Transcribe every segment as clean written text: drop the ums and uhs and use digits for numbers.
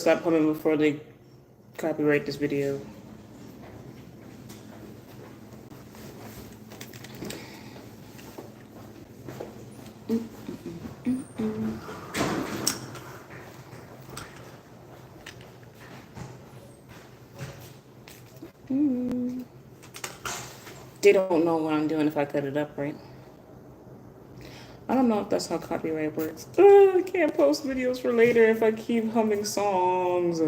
stop coming before they copyright this video. They don't know what I'm doing if I cut it up, right? I don't know if that's how copyright works. I can't post videos for later if I keep humming songs.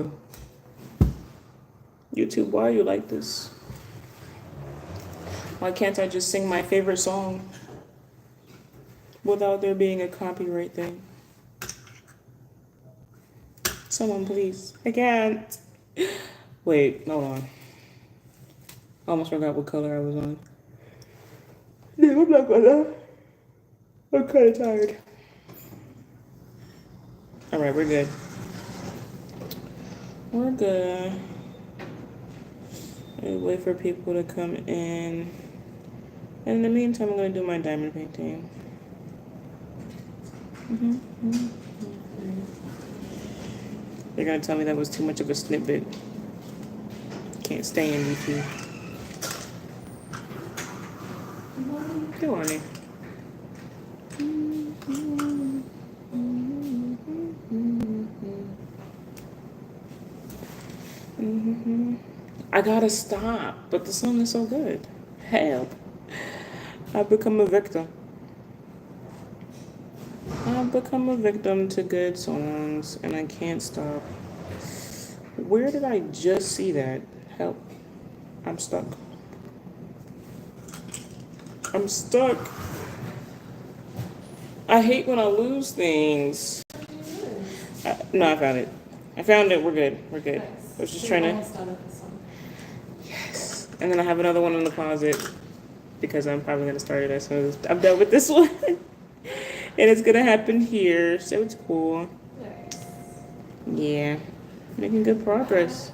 YouTube, why are you like this? Why can't I just sing my favorite song without there being a copyright thing? Someone please. I can't. Wait, hold on. I almost forgot what color I was on. Yeah, I'm not gonna. I'm kind of tired. All right, we're good. We're good. Wait for people to come in. And in the meantime, I'm going to do my diamond painting. They're going to tell me that was too much of a snippet. Can't stay in YouTube. Good morning. I gotta stop, but the song is so good. Help. I've become a victim. I've become a victim to good songs, and I can't stop. Where did I just see that? Help. I'm stuck. I'm stuck. I hate when I lose things. No, I found it. I found it. We're good. We're good. I was just trying to. Yes. And then I have another one in the closet because I'm probably going to start it as soon as I'm done with this one. And it's going to happen here. So it's cool. Yeah. Making good progress.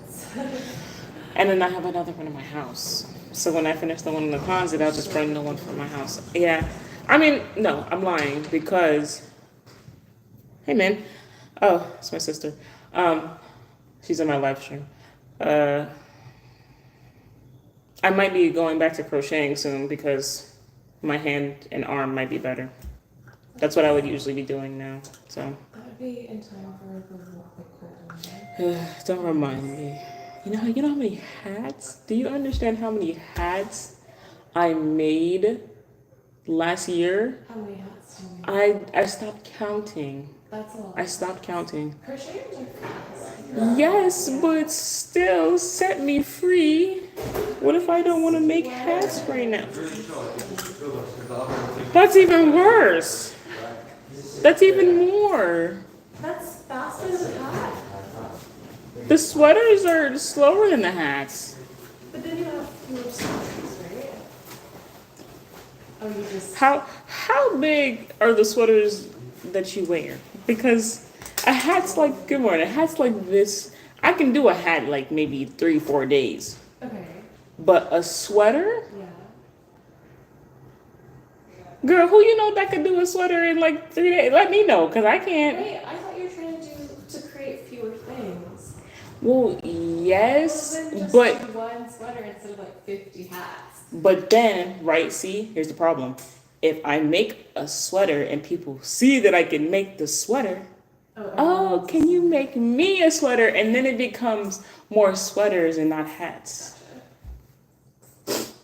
And then I have another one in my house. So when I finish the one in the closet, I'll just bring the one from my house. Yeah. I mean, no, I'm lying because. Hey, man. Oh, it's my sister. She's in my live stream. I might be going back to crocheting soon because my hand and arm might be better. That's what I would usually be doing now. So. That would be in time for the cold. Don't remind me. You know how many hats? Do you understand how many hats I made last year? How many hats do you make? I stopped counting. That's a lot. I stopped counting. Crocheters are fast. Yes, but still set me free. What if I don't want to make hats right now? That's even worse. That's even more. That's faster than a hat. The sweaters are slower than the hats. But then you have fewer sizes, right? Oh, you just. How big are the sweaters that you wear? Because a hat's like, good morning, a hat's like this. I can do a hat like maybe 3-4 days. Okay. But a sweater? Yeah. Girl, who you know that could do a sweater in like 3 days? Let me know, because I can't. Wait, I thought you were trying to create fewer things. Well, yes, Well, then just but do one sweater instead of like 50 hats. but then, right, see, here's the problem. If I make a sweater and people see that I can make the sweater, oh, can you make me a sweater? And then it becomes more sweaters and not hats.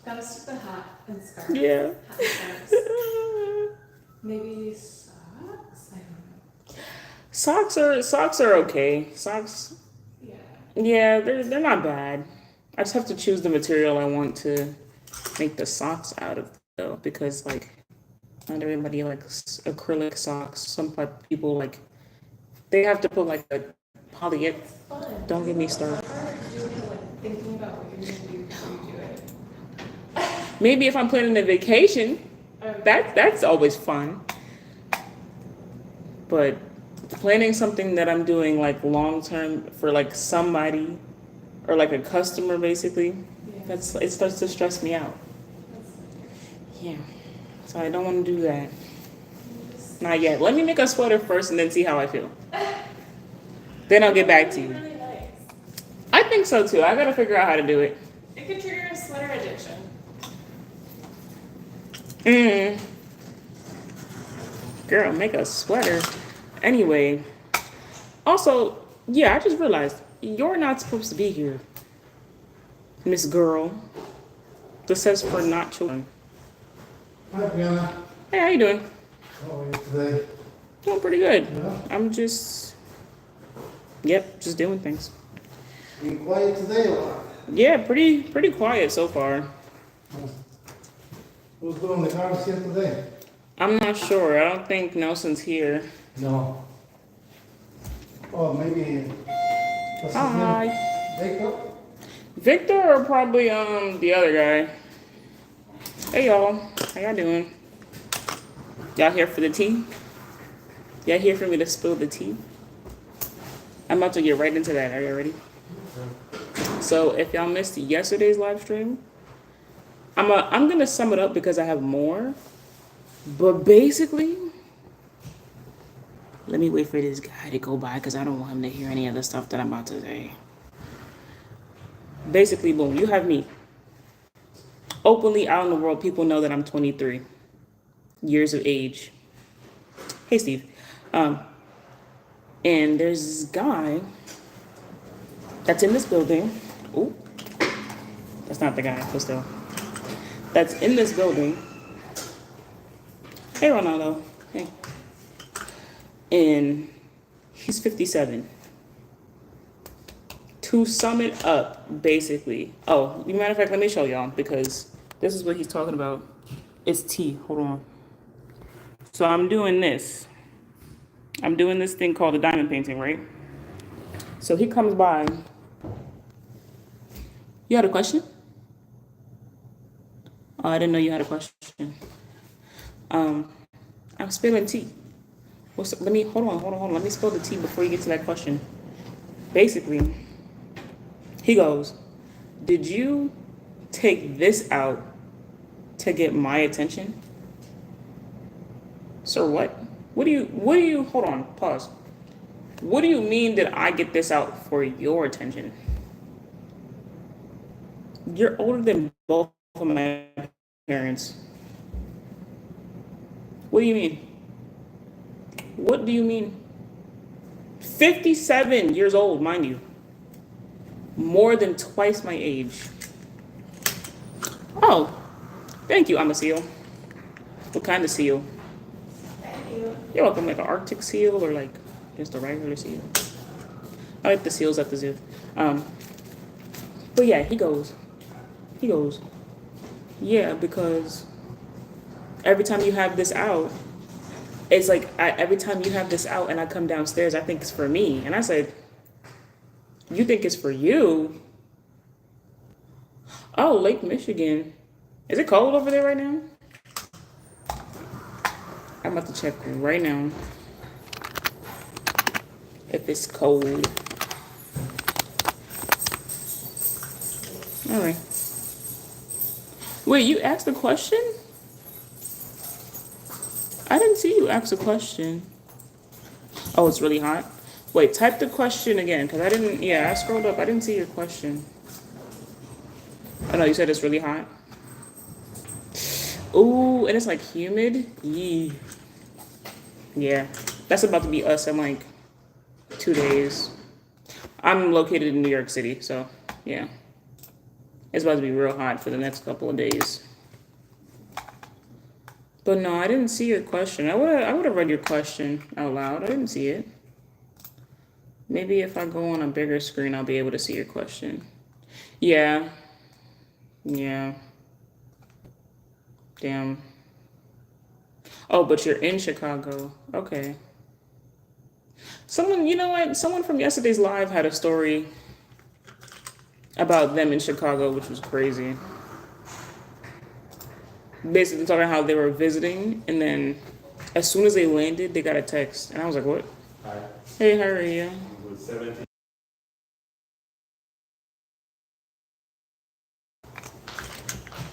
Gotta stick the hat and scarf. Yeah. Hat and scarves. Maybe socks? I don't know. Socks are okay. Socks, Yeah. yeah, they're not bad. I just have to choose the material I want to make the socks out of though, because like not everybody likes acrylic socks. Some people like they have to put like a poly. It's fun. Don't get me started. It's hard to do it, like thinking about what you're gonna do before you do it. Maybe if I'm planning a vacation, that's always fun. But planning something that I'm doing like long term for like somebody or like a customer basically, Yeah. it starts to stress me out. Yeah. So I don't want to do that. Not yet. Let me make a sweater first and then see how I feel. Then I'll get back to It'd be you. really nice. I think so too. I gotta figure out how to do it. It could trigger a sweater addiction. Mm. Girl, make a sweater. Anyway. Also, yeah, I just realized you're not supposed to be here, Miss Girl. This says for not children. Hi, Brianna. Hey, how you doing? How are you today? Doing pretty good. Yeah. I'm just, yep, just doing things. Being quiet today or what? Yeah, pretty quiet so far. Who's doing the cars here today? I'm not sure. I don't think Nelson's here. No. Oh, maybe. What's his name? Hi. Jacob? Victor or probably the other guy. Hey y'all, how y'all doing? Y'all here for the tea? Y'all here for me to spill the tea? I'm about to get right into that. Are you ready? So if y'all missed yesterday's live stream, I'm gonna sum it up because I have more. But basically, let me wait for this guy to go by because I don't want him to hear any of the stuff that I'm about to say. Basically, boom, you have me. Openly out in the world, people know that I'm 23 years of age. Hey, Steve. And there's this guy that's in this building. Ooh, that's not the guy, but still. That's in this building. Hey, Ronaldo. Hey. And he's 57. To sum it up, basically. Oh, as a matter of fact, let me show y'all because this is what he's talking about. It's tea. Hold on. So I'm doing this. I'm doing this thing called a diamond painting, right? So he comes by. You had a question? Oh, I didn't know you had a question. I'm spilling tea. Let me hold on. Let me spill the tea before you get to that question. Basically, he goes, "Did you take this out to get my attention?" Sir, what? What do you, hold on, pause. What do you mean did I get this out for your attention? You're older than both of my parents. What do you mean? What do you mean? 57 years old, mind you. More than twice my age. Oh, thank you, I'm a seal. What kind of seal? Thank you. You're welcome, like an Arctic seal or like just a regular seal. I like the seals at the zoo. But yeah, he goes, yeah, because every time you have this out, it's like every time you have this out and I come downstairs, I think it's for me. And I said, you think it's for you? Oh, Lake Michigan. Is it cold over there right now? I'm about to check right now if it's cold. All right. Wait, you asked a question? I didn't see you ask a question. Oh, it's really hot? Wait, type the question again, because I didn't, yeah, I scrolled up. I didn't see your question. Oh, no, you said it's really hot? Ooh, and it's like humid? Yee. Yeah, that's about to be us in like 2 days. I'm located in New York City, so yeah. It's about to be real hot for the next couple of days. But no, I didn't see your question. I would have read your question out loud. I didn't see it. Maybe if I go on a bigger screen, I'll be able to see your question. Yeah. Yeah. Damn. Oh, but you're in Chicago. Okay. Someone, you know what? Someone from yesterday's live had a story about them in Chicago, which was crazy. Basically talking how they were visiting, and then as soon as they landed, they got a text. And I was like, what? Hi. Hey, how are you? With 17.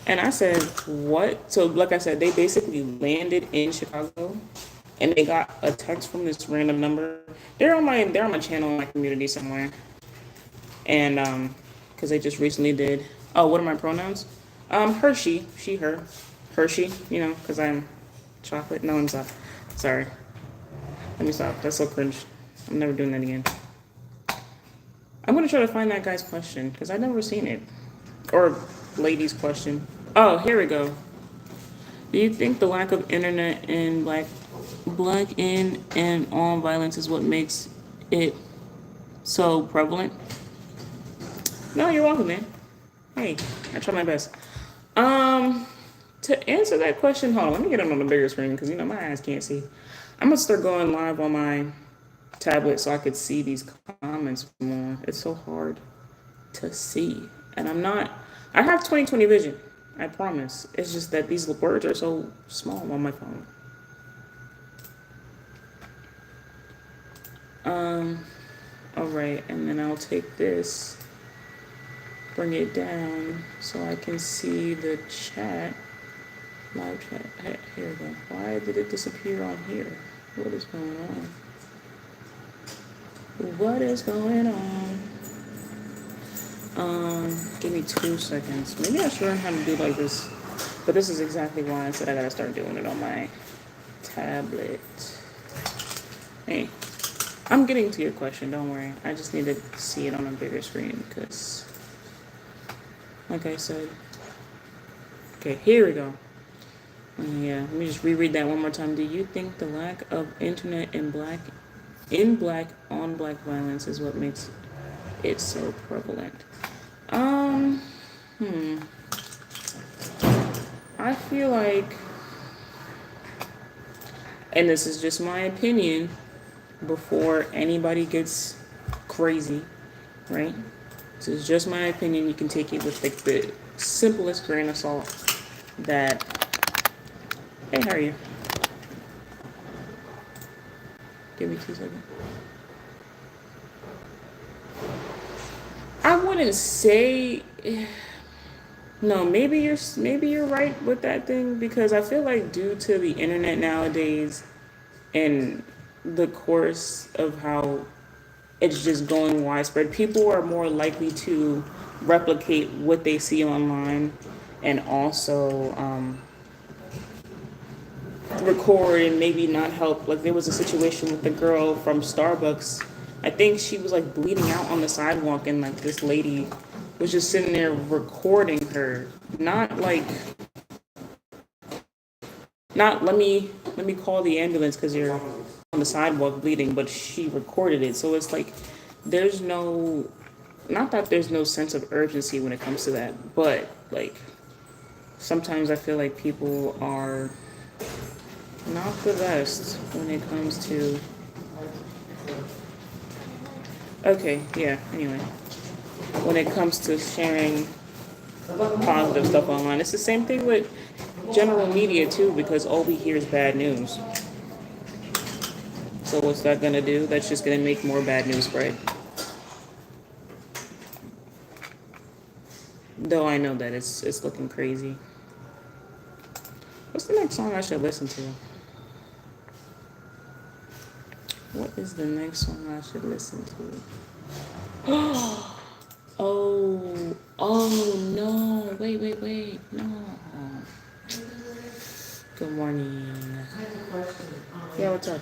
And I said, what? So, like I said, they basically landed in Chicago, and they got a text from this random number. They're on my channel in my community somewhere, and because they just recently did. Oh, what are my pronouns? Hershey, she, her, Hershey. You know, because I'm chocolate. No, I'm sorry. Sorry. Let me stop. That's so cringe. I'm never doing that again. I'm gonna try to find that guy's question because I've never seen it, or lady's question. Oh, here we go. Do you think the lack of internet and black in and on violence is what makes it so prevalent? No, you're welcome, man. Hey, I try my best. To answer that question, hold on, let me get it on the bigger screen because my eyes can't see. I'm gonna start going live on my tablet so I could see these comments more. It's so hard to see, and I have 20/20 vision. I promise. It's just that these words are so small on my phone. All right, and then I'll take this, bring it down so I can see the chat. Live chat. Here we go. Why did it disappear on here? What is going on? What is going on? Give me 2 seconds. Maybe I should learn how to do like this. But this is exactly why I said I gotta start doing it on my tablet. Hey, I'm getting to your question, don't worry. I just need to see it on a bigger screen because, like I said. Okay, here we go. Yeah, let me just reread that one more time. Do you think the lack of internet in black on black violence is what makes it so prevalent? I feel like, and this is just my opinion before anybody gets crazy, right? This is just my opinion. You can take it with like the simplest grain of salt that, hey, how are you? Give me 2 seconds. I wouldn't say, no, maybe you're right with that thing because I feel like due to the internet nowadays and the course of how it's just going widespread, people are more likely to replicate what they see online and also record and maybe not help. Like there was a situation with the girl from Starbucks. I think she was like bleeding out on the sidewalk and like this lady was just sitting there recording her. Not let me call the ambulance because you're on the sidewalk bleeding, but she recorded it. So it's like there's no, not that there's no sense of urgency when it comes to that, but like sometimes I feel like people are not the best when it comes to, okay, yeah, anyway, when it comes to sharing positive stuff online. It's the same thing with general media too, because all we hear is bad news. So what's that gonna do? That's just gonna make more bad news spread. Though I know that it's looking crazy. What's the next song I should listen to? What is the next song I should listen to? Oh no! Wait, no. Good morning. I have a question. Yeah, what's up?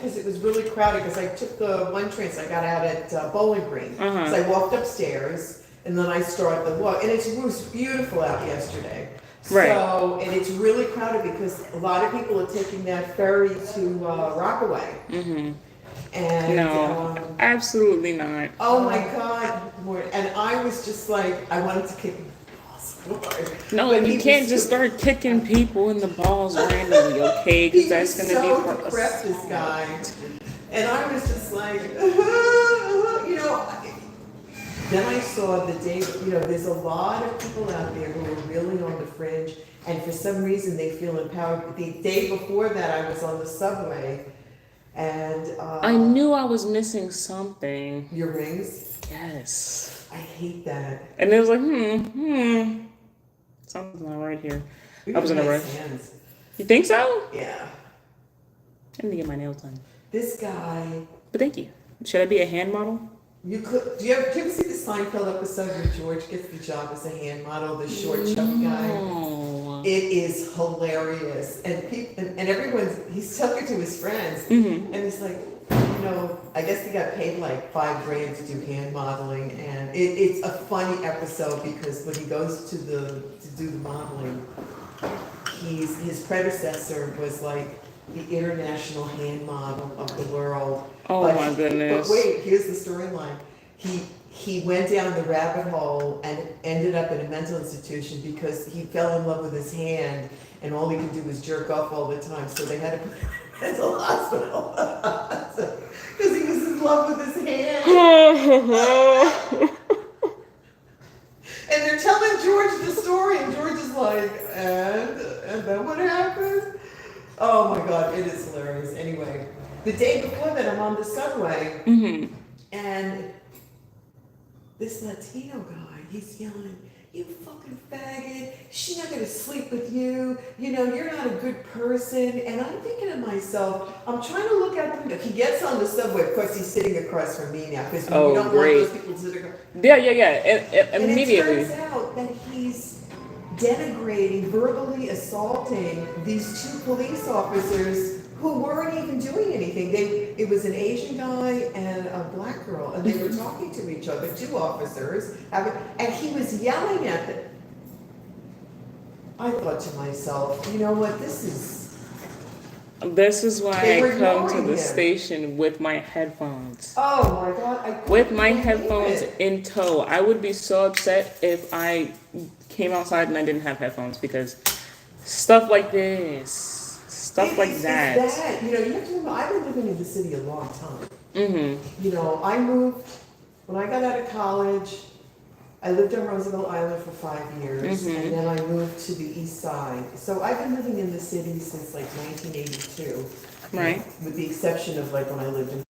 because it was really crowded, because I took the one train, so I got out at Bowling Green. Uh-huh. So I walked upstairs, and then I started the walk, and it was beautiful out yesterday. Right. So, and it's really crowded because a lot of people are taking that ferry to Rockaway. Mm-hmm. And, No, absolutely not. oh my God, and I was just like, I wanted to kick him. No, But you he can't was just so- start kicking people in the balls randomly, okay? He Because that's was going to be so for us. depressed, this guy. And I was just like, you know, then I saw the day, you know, there's a lot of people out there who are really on the fringe, and for some reason they feel empowered. The day before that, I was on the subway, and I knew I was missing something. your rings. Yes. I hate that. And it was like, something's not right here. You I was in a have rush. nice hands. You think so? Yeah. I need to get my nails done. This guy, But thank you. Should I be a hand model? you could. Do you ever see the Seinfeld episode where George gets the job as a hand model, the short, chubby guy? No. It is hilarious, and people, and everyone's, he's talking to his friends, Mm-hmm. and he's like, you know, I guess he got paid like $5,000 to do hand modeling, and it's a funny episode because when he goes to do the modeling, his predecessor was like the international hand model of the world. Oh But my goodness. But wait, here's the storyline. He went down the rabbit hole and ended up in a mental institution because he fell in love with his hand, and all he could do was jerk off all the time. So they had to put him in a mental hospital because he was in love with his hand. And they're telling George the story, and George is like, and then what happened? Oh my God, it is hilarious. Anyway, the day before that, I'm on the subway, Mm-hmm. and this Latino guy, he's yelling, "You fucking faggot, she's not gonna sleep with you, you know, you're not a good person." And I'm thinking to myself, I'm trying to look out the window. He gets on the subway, of course he's sitting across from me now, because Oh, we don't great. want those people to sit across. Yeah. And And immediately. it turns out that he's denigrating, verbally assaulting these two police officers who weren't even doing anything. It was an Asian guy and a black girl, and they were talking to each other, two officers, and he was yelling at them. I thought to myself, you know what, this is why They I were come to ignoring the him. station with my headphones. oh my God, I couldn't With my believe headphones it. in tow. I would be so upset if I came outside and I didn't have headphones because stuff like this. Stuff like It's that. that. You know, you have to remember, I've been living in the city a long time. Mm-hmm. You know, I moved, when I got out of college, I lived on Roosevelt Island for 5 years, Mhm. and then I moved to the east side. So I've been living in the city since like 1982. Right. With the exception of like when I lived in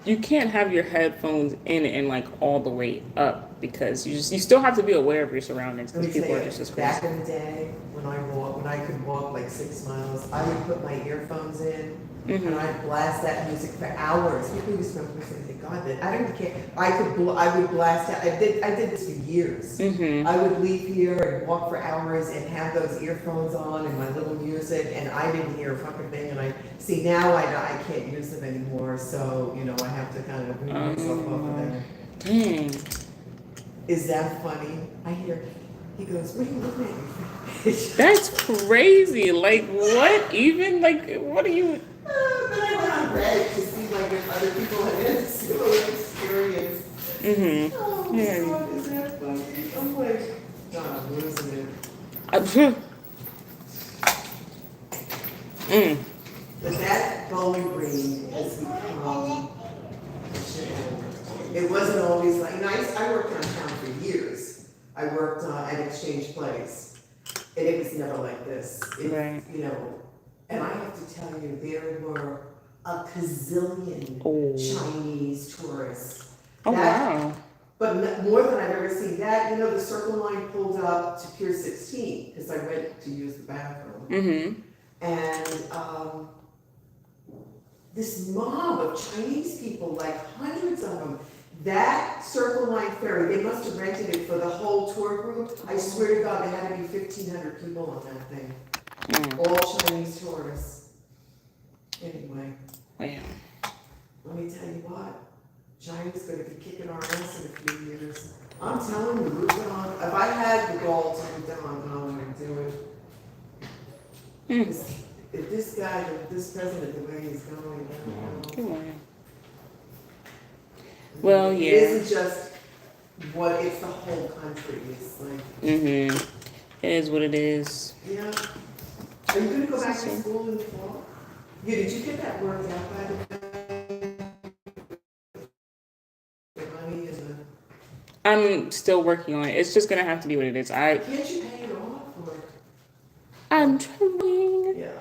You can't have your headphones in and like all the way up because you still have to be aware of your surroundings Let me because people tell are you, just as back crazy. in the day, when I could walk like 6 miles, I would put my earphones in, Mm-hmm. and I'd blast that music for hours. People used to remember saying, "Thank God that I don't care." I would blast out. I did this for years. Mm-hmm. I would leave here and walk for hours and have those earphones on and my little music, and I didn't hear a fucking thing. And I see now I can't use them anymore, so you know I have to kind of wean myself off of that. Dang. Is that funny? I hear. He goes, "What are you looking at me for?" That's crazy. Like what? Even like what are you? Then I went on Reddit to see like if other people have had a similar experience. Mm-hmm. Oh, Yeah. God, is that funny? I'm like, God, I'm losing it. But that Bowling Green has become, it wasn't always like, I worked downtown for years. I worked at Exchange Place, and it was never like this. Right. You know, and I have to tell you, there were a gazillion Oh. Chinese tourists. Oh, That- wow. But more than I've ever seen. That, you know, the Circle Line pulled up to Pier 16, because I went to use the bathroom. Mm-hmm. And this mob of Chinese people, like hundreds of them, that Circle Line ferry, they must have rented it for the whole tour group. I swear to God, there had to be 1,500 people on that thing, all Chinese tourists. Anyway, Wow. let me tell you what, China's gonna be kicking our ass in a few years. I'm telling you, move it on. If I had the gall to move down, I would do it. If this guy, this president, the way he's going, I don't know. Come on. Well, It yeah. isn't just what, it's the whole country, it's like, Mm-hmm. It is what it is. yeah. Are you gonna go back to school in the fall? Yeah, did you get that worked out by the money and the, I'm still working on it. It's just gonna have to be what it is. can't you pay it off or? I'm trying. Yeah,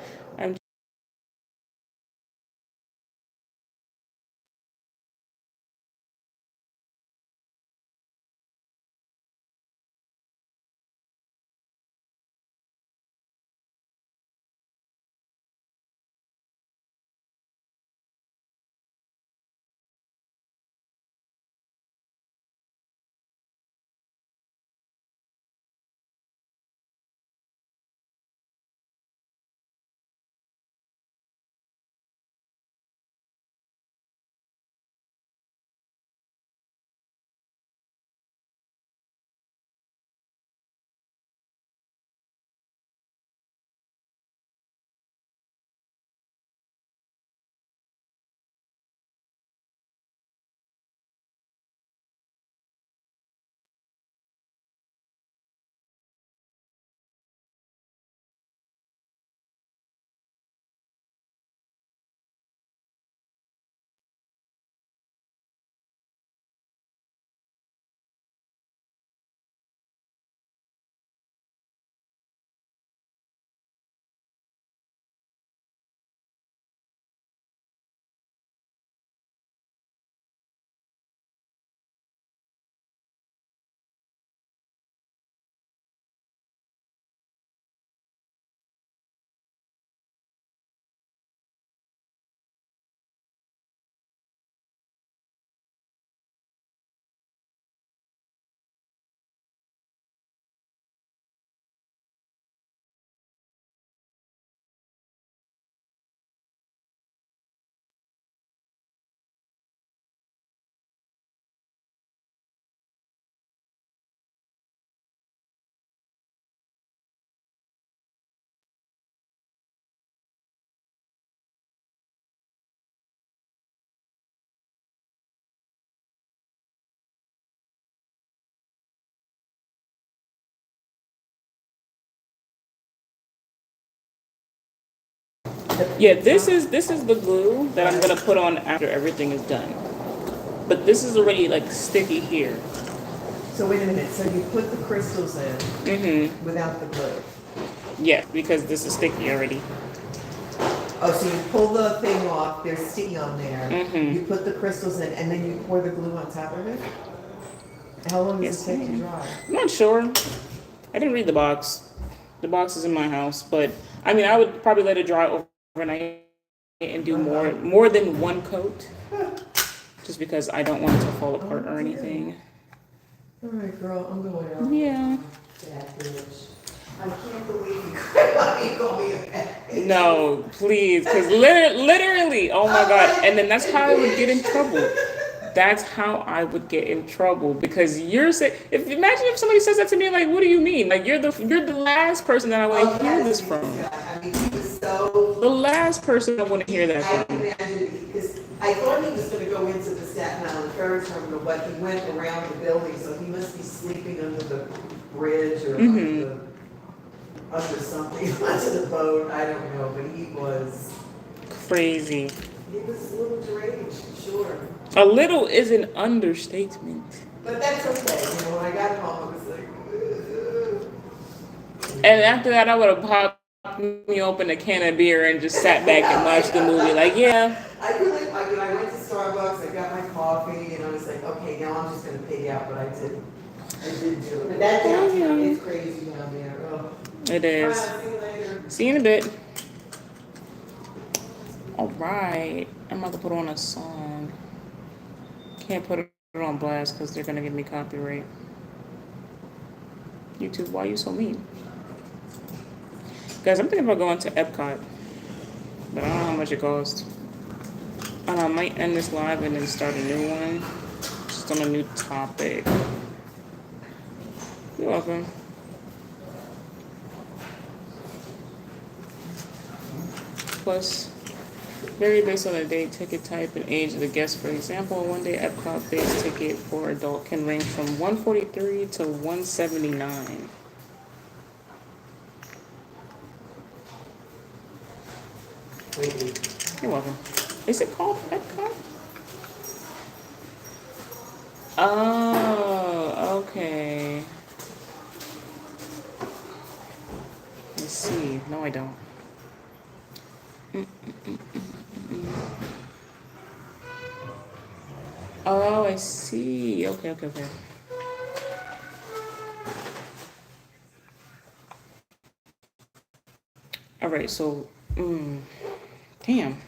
Yeah, this is the glue that I'm gonna put on after everything is done. But this is already like sticky here. so wait a minute, so you put the crystals in Mm-hmm. without the glue? Yeah, because this is sticky already. Oh, so you pull the thing off, there's sticky on there, Mhm. you put the crystals in, and then you pour the glue on top of it? How long does Yes, it take to ma'am. dry? I'm not sure. I didn't read the box. The box is in my house, but I mean, I would probably let it dry overnight and do more than one coat, just because I don't want it to fall apart or anything. All right, girl, I'm going out. Yeah. Bad bitch. I can't believe you called me a bad bitch. No, please, because literally, oh my God. And then that's how I would get in trouble. That's how I would get in trouble, because you're saying, imagine if somebody says that to me, like, what do you mean? Like, you're the last person that I want to hear this from. I mean, he was so. The last person I want to hear that I from. can imagine because I thought he was gonna go into the Staten Island ferry terminal, but he went around the building, so he must be sleeping under the bridge or under something, under the boat, I don't know, but he was Crazy. a little deranged, sure. A little is an understatement. But that's okay, when I got home, I was like, ugh. And after that, I would have popped me open a can of beer and just sat back and watched the movie. Like, yeah. I went to Starbucks, I got my coffee, and I was like, okay, now I'm just gonna pig out, but I did do it. But that downtown is crazy down there, oh. It is. All right, see you later. See you in a bit. All right. I'm about to put on a song. Can't put it on blast because they're going to give me copyright. YouTube, why are you so mean? Guys, I'm thinking about going to Epcot. But I don't know how much it costs. And I might end this live and then start a new one. Just on a new topic. You're welcome. Plus, vary based on the date, ticket type, and age of the guest. For example, a one-day Epcot-based ticket for adult can range from $143 to $179. You're welcome. Is it called Epcot? Oh, okay. Let's see. No, I don't. Oh, I see. Okay. All right, so, damn.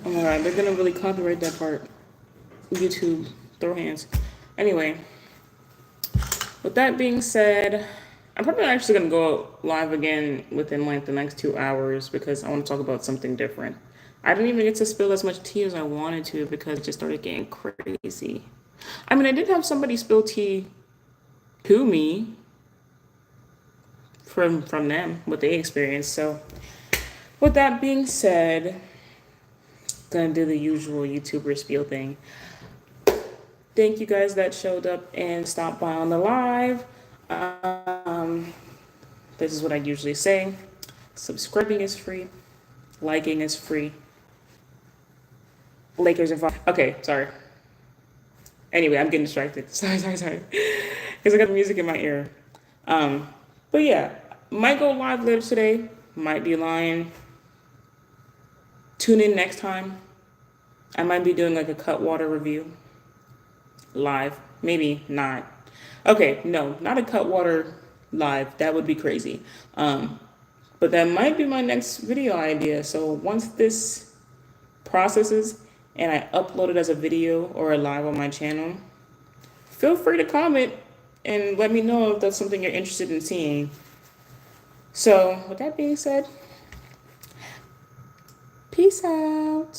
Oh my god, they're gonna really copyright that part. YouTube, throw hands. Anyway, with that being said, I'm probably actually gonna go live again within like the next 2 hours because I want to talk about something different. I didn't even get to spill as much tea as I wanted to because it just started getting crazy. I mean, I did have somebody spill tea to me from them, what they experienced. So with that being said, gonna do the usual YouTuber spiel thing. Thank you guys that showed up and stopped by on the live. This is what I usually say. Subscribing is free. Liking is free. Lakers are fine. Okay, sorry. Anyway, I'm getting distracted. Sorry. Because I got music in my ear. But yeah, might go live later today. Might be lying. Tune in next time. I might be doing like a Cutwater review. Live. Maybe not. Okay, no, not a Cutwater live. That would be crazy. But that might be my next video idea. So once this processes and I upload it as a video or a live on my channel, feel free to comment and let me know if that's something you're interested in seeing. So with that being said, peace out.